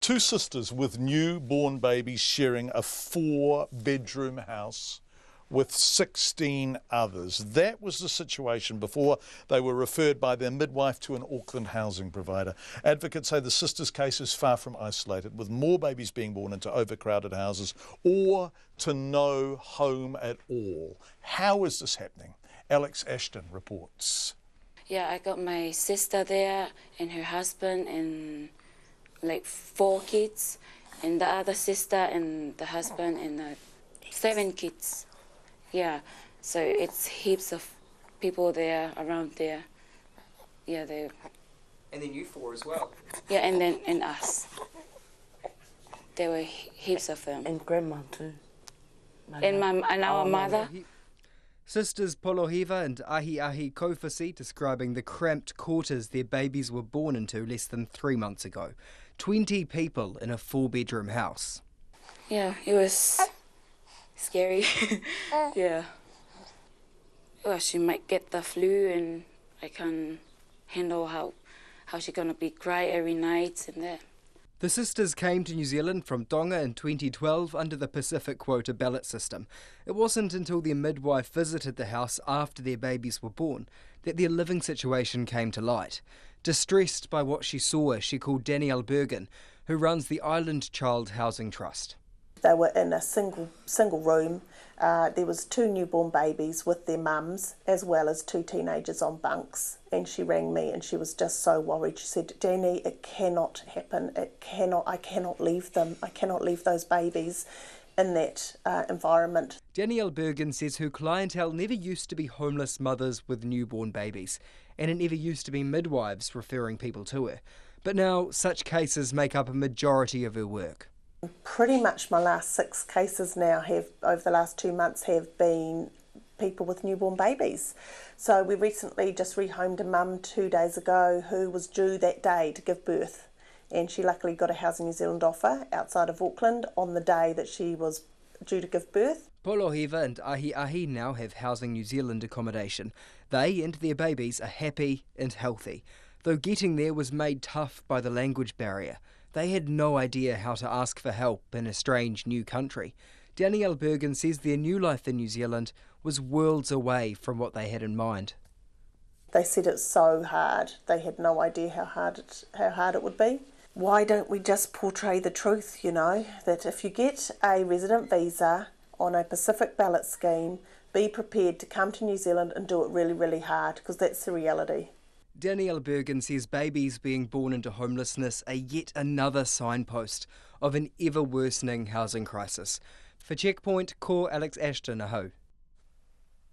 Two sisters with newborn babies sharing a 4-bedroom house with 16 others. That was the situation before they were referred by their midwife to an Auckland housing provider. Advocates say the sisters' case is far from isolated, with more babies being born into overcrowded houses or to no home at all. How is this happening? Alex Ashton reports. Yeah, I got my sister there and her husband and like 4 kids, and the other sister and the husband and 7 kids. Yeah, so it's heaps of people there, around there. Yeah, they. And then you 4 as well. Yeah, and us. There were heaps of them. And grandma too. And our mother. Sisters Polohiva and Ahi Kofasi describing the cramped quarters their babies were born into less than 3 months ago. 20 people in a 4-bedroom house. Yeah, it was scary. Yeah. Well, she might get the flu and I can't handle how she's gonna be cry every night and that. The sisters came to New Zealand from Tonga in 2012 under the Pacific quota ballot system. It wasn't until their midwife visited the house after their babies were born that their living situation came to light. Distressed by what she saw, she called Danielle Bergen, who runs the Island Child Housing Trust. They were in a single room. There was 2 newborn babies with their mums, as well as 2 teenagers on bunks. And she rang me and she was just so worried. She said, Danny, it cannot happen. I cannot leave them. I cannot leave those babies in that environment. Danielle Bergen says her clientele never used to be homeless mothers with newborn babies, and it never used to be midwives referring people to her. But now such cases make up a majority of her work. Pretty much my last 6 cases now over the last 2 months have been people with newborn babies. So we recently just rehomed a mum 2 days ago who was due that day to give birth, and she luckily got a Housing New Zealand offer outside of Auckland on the day that she was due to give birth. Polohiva and Ahi now have Housing New Zealand accommodation. They and their babies are happy and healthy, though getting there was made tough by the language barrier. They had no idea how to ask for help in a strange new country. Danielle Bergen says their new life in New Zealand was worlds away from what they had in mind. They said it's so hard. They had no idea how hard it would be. Why don't we just portray the truth, that if you get a resident visa on a Pacific ballot scheme, be prepared to come to New Zealand and do it really, really hard, because that's the reality. Danielle Bergen says babies being born into homelessness are yet another signpost of an ever-worsening housing crisis. For Checkpoint, ko Alex Ashton, aho.